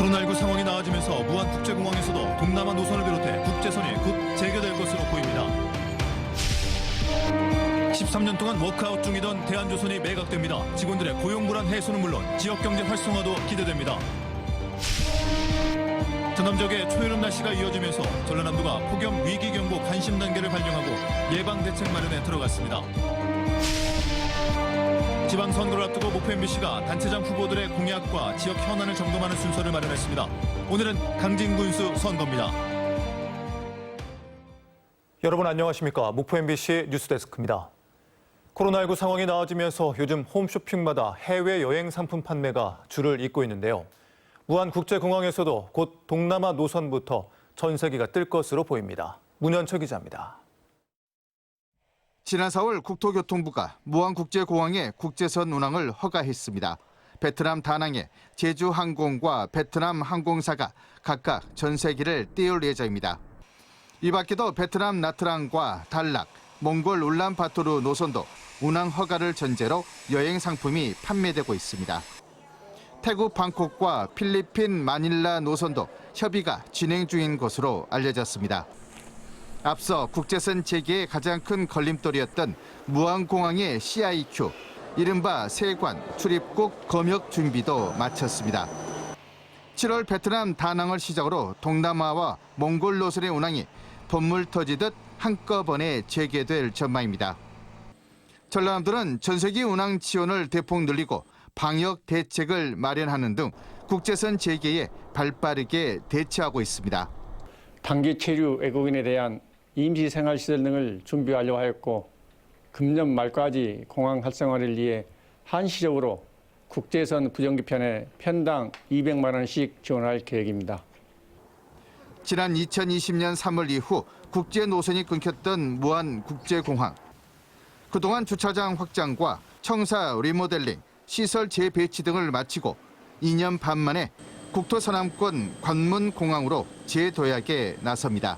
코로나19 상황이 나아지면서 무안국제공항에서도 동남아 노선을 비롯해 국제선이 곧 재개될 것으로 보입니다. 13년 동안 워크아웃 중이던 대한조선이 매각됩니다. 직원들의 고용 불안 해소는 물론 지역경제 활성화도 기대됩니다. 전남 지역의 초여름 날씨가 이어지면서 전라남도가 폭염 위기경보 관심 단계를 발령하고 예방대책 마련에 들어갔습니다. 지방선거를 앞두고 목포 MBC가 단체장 후보들의 공약과 지역 현안을 점검하는 순서를 마련했습니다. 오늘은 강진군수 선거입니다. 여러분 안녕하십니까? 목포 MBC 뉴스데스크입니다. 코로나19 상황이 나아지면서 요즘 홈쇼핑마다 해외여행 상품 판매가 줄을 잇고 있는데요. 무안국제공항에서도 곧 동남아 노선부터 전세기가 뜰 것으로 보입니다. 문현철 기자입니다. 지난 4월 국토교통부가 무안국제공항의 국제선 운항을 허가했습니다. 베트남 다낭에 제주항공과 베트남 항공사가 각각 전세기를 띄울 예정입니다. 이 밖에도 베트남 나트랑과 달락, 몽골 울란바토르 노선도 운항 허가를 전제로 여행 상품이 판매되고 있습니다. 태국 방콕과 필리핀 마닐라 노선도 협의가 진행 중인 것으로 알려졌습니다. 앞서 국제선 재개의 가장 큰 걸림돌이었던 무안공항의 CIQ, 이른바 세관, 출입국 검역 준비도 마쳤습니다. 7월 베트남 다낭을 시작으로 동남아와 몽골 노선의 운항이 번물 터지듯 한꺼번에 재개될 전망입니다. 전라남도는 전세기 운항 지원을 대폭 늘리고 방역 대책을 마련하는 등 국제선 재개에 발빠르게 대처하고 있습니다. 단기 체류 외국인에 대한 임시 생활시설 등을 준비하려고 하였고 금년 말까지 공항 활성화를 위해 한시적으로 국제선 부정기편에 편당 200만 원씩 지원할 계획입니다. 지난 2020년 3월 이후 국제 노선이 끊겼던 무안국제공항. 그동안 주차장 확장과 청사 리모델링, 시설 재배치 등을 마치고 2년 반 만에 국토서남권 관문공항으로 재도약에 나섭니다.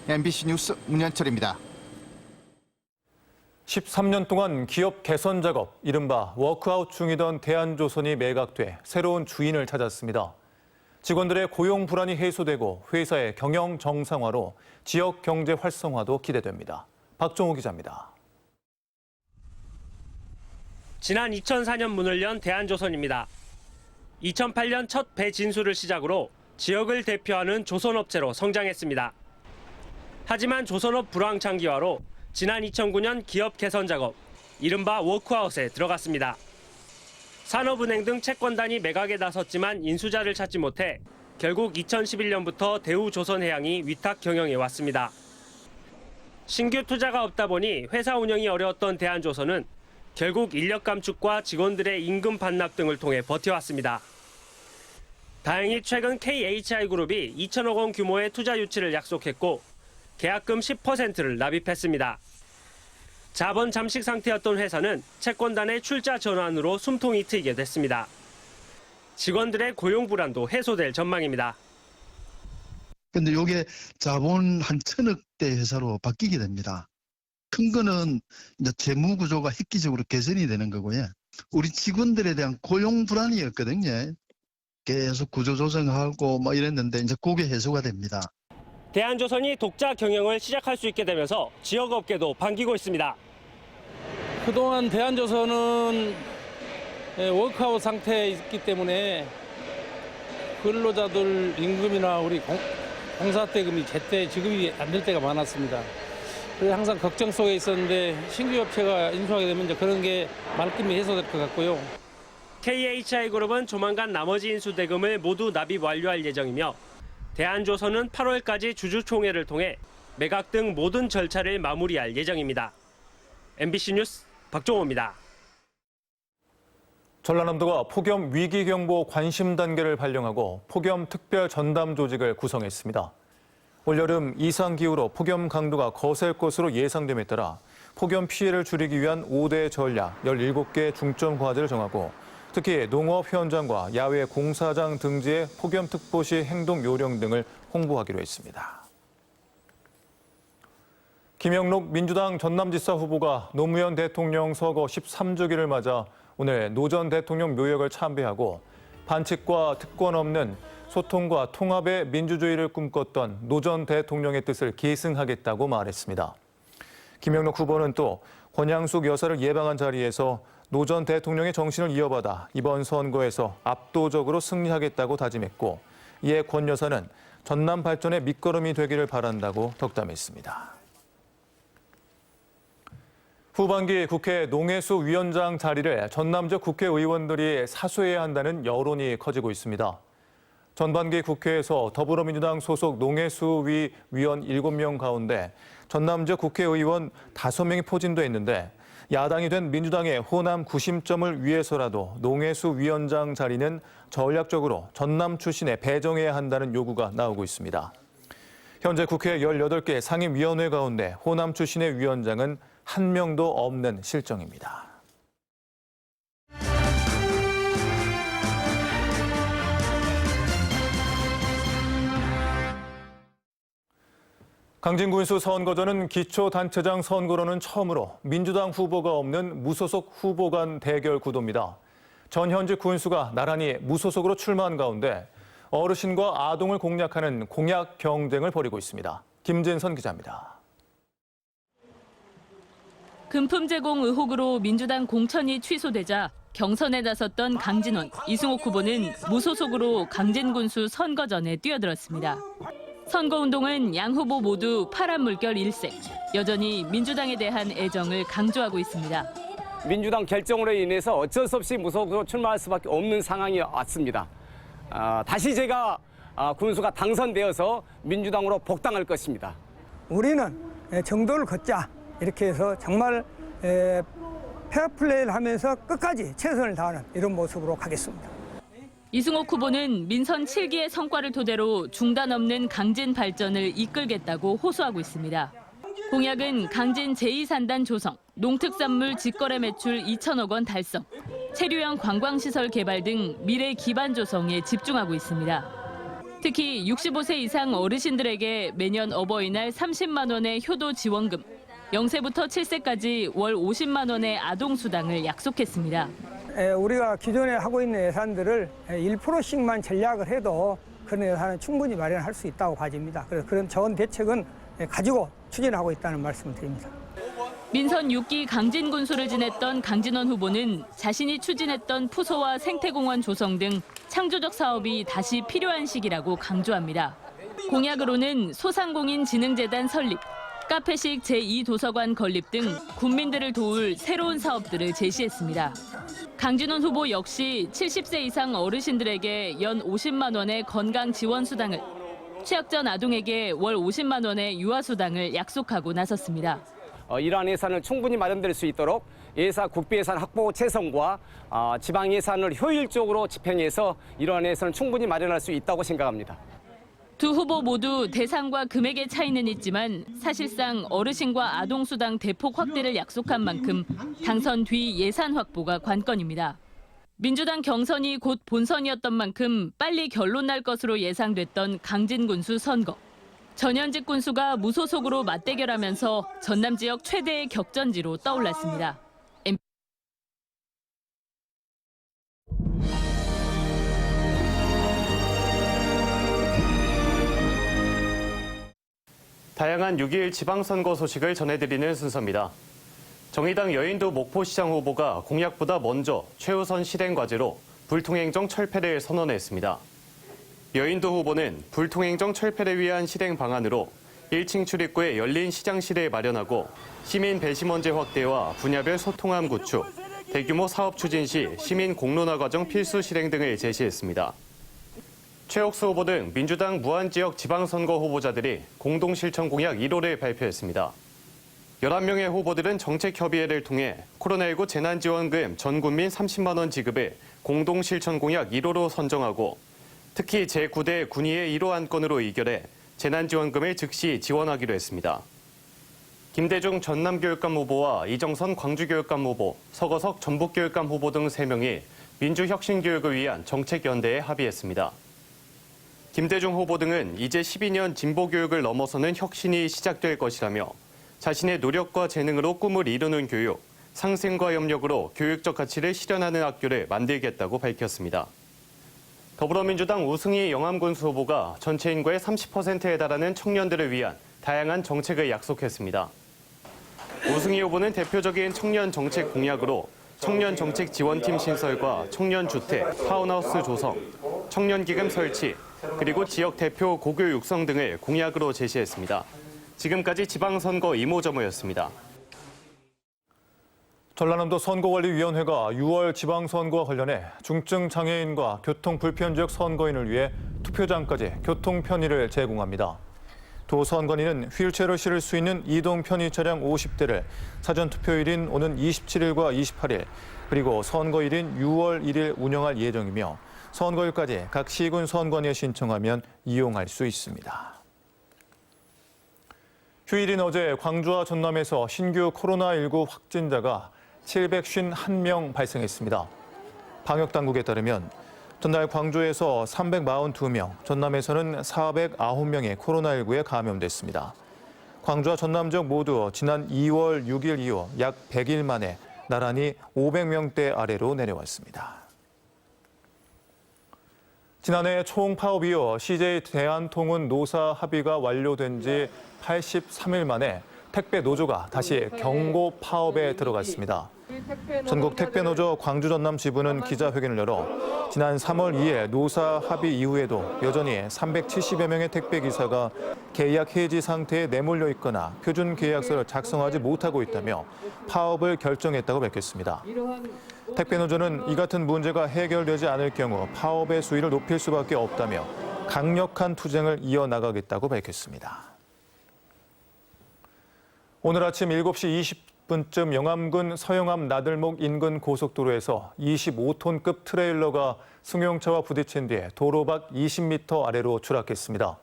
MBC 뉴스 문현철입니다. 13년 동안 기업 개선 작업, 이른바 워크아웃 중이던 대한조선이 매각돼 새로운 주인을 찾았습니다. 직원들의 고용 불안이 해소되고 회사의 경영 정상화로 지역 경제 활성화도 기대됩니다. 박종호 기자입니다. 지난 2004년 문을 연 대한조선입니다. 2008년 첫 배진수를 시작으로 지역을 대표하는 조선업체로 성장했습니다. 하지만 조선업 불황 장기화로 지난 2009년 기업 개선 작업, 이른바 워크아웃에 들어갔습니다. 산업은행 등 채권단이 매각에 나섰지만 인수자를 찾지 못해 결국 2011년부터 대우조선해양이 위탁 경영해 왔습니다. 신규 투자가 없다 보니 회사 운영이 어려웠던 대한조선은 결국 인력 감축과 직원들의 임금 반납 등을 통해 버텨왔습니다. 다행히 최근 KHI그룹이 2천억 원 규모의 투자 유치를 약속했고 계약금 10%를 납입했습니다. 자본 잠식 상태였던 회사는 채권단의 출자 전환으로 숨통이 트이게 됐습니다. 직원들의 고용 불안도 해소될 전망입니다. 근데 이게 자본 한 1,000억대 회사로 바뀌게 됩니다. 큰 거는 이제 재무 구조가 획기적으로 개선이 되는 거고요. 우리 직원들에 대한 고용 불안이었거든요. 계속 구조 조정하고 뭐 이랬는데 이제 그게 해소가 됩니다. 대한조선이 독자 경영을 시작할 수 있게 되면서 지역업계도 반기고 있습니다. 그동안 대한조선은 워크아웃 상태에 있기 때문에 근로자들 임금이나 우리 공사대금이 제때 지급이 안 될 때가 많았습니다. 그래서 항상 걱정 속에 있었는데 신규 업체가 인수하게 되면 이제 그런 게 말끔히 해소될 것 같고요. KHI그룹은 조만간 나머지 인수 대금을 모두 납입 완료할 예정이며 대한조선은 8월까지 주주총회를 통해 매각 등 모든 절차를 마무리할 예정입니다. MBC 뉴스 박종호입니다. 전라남도가 폭염 위기경보 관심 단계를 발령하고 폭염 특별 전담 조직을 구성했습니다. 올여름 이상기후로 폭염 강도가 거셀 것으로 예상됨에 따라 폭염 피해를 줄이기 위한 5대 전략 17개 중점 과제를 정하고 특히 농업 현장과 야외 공사장 등지의 폭염 특보 시 행동 요령 등을 홍보하기로 했습니다. 김영록 민주당 전남지사 후보가 노무현 대통령 서거 13주기를 맞아 오늘 노 전 대통령 묘역을 참배하고 반칙과 특권 없는 소통과 통합의 민주주의를 꿈꿨던 노 전 대통령의 뜻을 계승하겠다고 말했습니다. 김영록 후보는 또 권양숙 여사를 예방한 자리에서 노 전 대통령의 정신을 이어받아 이번 선거에서 압도적으로 승리하겠다고 다짐했고, 이에 권 여사는 전남 발전의 밑거름이 되기를 바란다고 덕담했습니다. 후반기 국회 농해수 위원장 자리를 전남 지역 국회의원들이 사수해야 한다는 여론이 커지고 있습니다. 전반기 국회에서 더불어민주당 소속 농해수위 위원 7명 가운데 전남 지역 국회의원 5명이 포진돼 야당이 된 민주당의 호남 구심점을 위해서라도 농해수 위원장 자리는 전략적으로 전남 출신에 배정해야 한다는 요구가 나오고 있습니다. 현재 국회 18개 상임위원회 가운데 호남 출신의 위원장은 한 명도 없는 실정입니다. 강진군수 선거전은 기초단체장 선거로는 처음으로 민주당 후보가 없는 무소속 후보 간 대결 구도입니다. 전현직 군수가 나란히 무소속으로 출마한 가운데 어르신과 아동을 공략하는 공약 경쟁을 벌이고 있습니다. 김진선 기자입니다. 금품 제공 의혹으로 민주당 공천이 취소되자 경선에 나섰던 강진원, 이승옥 후보는 무소속으로 강진군수 선거전에 뛰어들었습니다. 선거운동은 양 후보 모두 파란 물결 일색, 여전히 민주당에 대한 애정을 강조하고 있습니다. 민주당 결정으로 인해서 어쩔 수 없이 무소속으로 출마할 수밖에 없는 상황이 왔습니다. 다시 제가 군수가 당선되어서 민주당으로 복당할 것입니다. 우리는 정도를 걷자 이렇게 해서 정말 페어플레이를 하면서 끝까지 최선을 다하는 이런 모습으로 가겠습니다. 이승옥 후보는 민선 7기의 성과를 토대로 중단 없는 강진 발전을 이끌겠다고 호소하고 있습니다. 공약은 강진 제2산단 조성, 농특산물 직거래 매출 2천억 원 달성, 체류형 관광시설 개발 등 미래 기반 조성에 집중하고 있습니다. 특히 65세 이상 어르신들에게 매년 어버이날 30만 원의 효도 지원금, 0세부터 7세까지 월 50만 원의 아동수당을 약속했습니다. 우리가 기존에 하고 있는 예산들을 1%씩만 전략을 해도 그런 예산은 충분히 마련할 수 있다고 봐집니다. 그래서 그런 전 대책은 가지고 추진하고 있다는 말씀을 드립니다. 민선 6기 강진군수를 지냈던 강진원 후보는 자신이 추진했던 푸소와 생태공원 조성 등 창조적 사업이 다시 필요한 시기라고 강조합니다. 공약으로는 소상공인진흥재단 설립, 카페식 제2도서관 건립 등 국민들을 도울 새로운 사업들을 제시했습니다. 강진원 후보 역시 70세 이상 어르신들에게 연 50만 원의 건강 지원 수당을, 취약전 아동에게 월 50만 원의 유아 수당을 약속하고 나섰습니다. 이러한 예산을 충분히 마련될 수 있도록 국비 예산 확보 최선과 지방 예산을 효율적으로 집행해서 이러한 예산을 충분히 마련할 수 있다고 생각합니다. 두 후보 모두 대상과 금액의 차이는 있지만 사실상 어르신과 아동수당 대폭 확대를 약속한 만큼 당선 뒤 예산 확보가 관건입니다. 민주당 경선이 곧 본선이었던 만큼 빨리 결론 날 것으로 예상됐던 강진군수 선거. 전현직 군수가 무소속으로 맞대결하면서 전남 지역 최대의 격전지로 떠올랐습니다. 다양한 6.21 지방선거 소식을 전해드리는 순서입니다. 정의당 여인도 목포시장 후보가 공약보다 먼저 최우선 실행 과제로 불통행정 철폐를 선언했습니다. 여인도 후보는 불통행정 철폐를 위한 실행 방안으로 1층 출입구에 열린 시장실을 마련하고 시민 배심원제 확대와 분야별 소통함 구축, 대규모 사업 추진 시 시민 공론화 과정 필수 실행 등을 제시했습니다. 최옥수 후보 등 민주당 무안지역 지방선거 후보자들이 공동실천 공약 1호를 발표했습니다. 11명의 후보들은 정책협의회를 통해 코로나19 재난지원금 전 국민 30만 원 지급을 공동실천 공약 1호로 선정하고 특히 제9대 군의회 1호 안건으로 의결해 재난지원금을 즉시 지원하기로 했습니다. 김대중 전남교육감 후보와 이정선 광주교육감 후보, 서거석 전북교육감 후보 등 3명이 민주혁신교육을 위한 정책연대에 합의했습니다. 김대중 후보 등은 이제 12년 진보교육을 넘어서는 혁신이 시작될 것이라며 자신의 노력과 재능으로 꿈을 이루는 교육, 상생과 협력으로 교육적 가치를 실현하는 학교를 만들겠다고 밝혔습니다. 더불어민주당 우승희 영암군수 후보가 전체 인구의 30%에 달하는 청년들을 위한 다양한 정책을 약속했습니다. 우승희 후보는 대표적인 청년 정책 공약으로 청년 정책 지원팀 신설과 청년 주택, 타운하우스 조성, 청년 기금 설치, 그리고 지역 대표 고교 육성 등을 공약으로 제시했습니다. 지금까지 지방선거 이모저모였습니다. 전라남도 선거관리위원회가 6월 지방선거와 관련해 중증 장애인과 교통 불편 지역 선거인을 위해 투표장까지 교통 편의를 제공합니다. 도 선관위는 휠체어를 실을 수 있는 이동 편의 차량 50대를 사전 투표일인 오는 27일과 28일, 그리고 선거일인 6월 1일 운영할 예정이며 선거일까지 각 시군 선관위에 신청하면 이용할 수 있습니다. 휴일인 어제 광주와 전남에서 신규 코로나19 확진자가 751명 발생했습니다. 방역당국에 따르면 전날 광주에서 342명, 전남에서는 409명이 코로나19에 감염됐습니다. 광주와 전남 지역 모두 지난 2월 6일 이후 약 100일 만에 나란히 500명대 아래로 내려왔습니다. 지난해 총파업 이후 CJ 대한통운 노사 합의가 완료된 지 83일 만에 택배 노조가 다시 경고 파업에 들어갔습니다. 전국 택배노조 광주 전남 지부는 기자회견을 열어 지난 3월 2일 노사 합의 이후에도 여전히 370여 명의 택배기사가 계약 해지 상태에 내몰려 있거나 표준 계약서를 작성하지 못하고 있다며 파업을 결정했다고 밝혔습니다. 택배노조는 이 같은 문제가 해결되지 않을 경우 파업의 수위를 높일 수밖에 없다며 강력한 투쟁을 이어나가겠다고 밝혔습니다. 오늘 아침 7시 20분쯤 영암군 서영암 나들목 인근 고속도로에서 25톤급 트레일러가 승용차와 부딪힌 뒤에 도로 밖 20m 아래로 추락했습니다.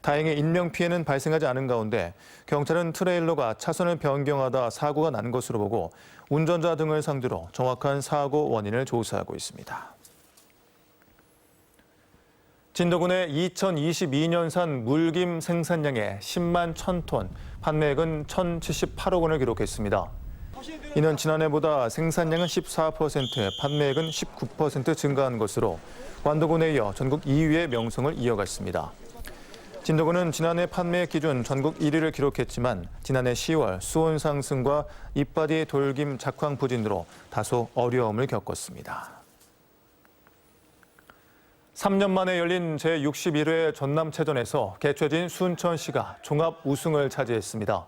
다행히 인명피해는 발생하지 않은 가운데 경찰은 트레일러가 차선을 변경하다 사고가 난 것으로 보고 운전자 등을 상대로 정확한 사고 원인을 조사하고 있습니다. 진도군의 2022년산 물김 생산량의 10만 1,000톤, 판매액은 1,078억 원을 기록했습니다. 이는 지난해보다 생산량은 14%, 판매액은 19% 증가한 것으로 관도군에 이어 전국 2위의 명성을 이어갔습니다. 진도군은 지난해 판매액 기준 전국 1위를 기록했지만 지난해 10월 수온 상승과 이빠디 돌김 작황 부진으로 다소 어려움을 겪었습니다. 3년 만에 열린 제61회 전남체전에서 개최진 순천시가 종합 우승을 차지했습니다.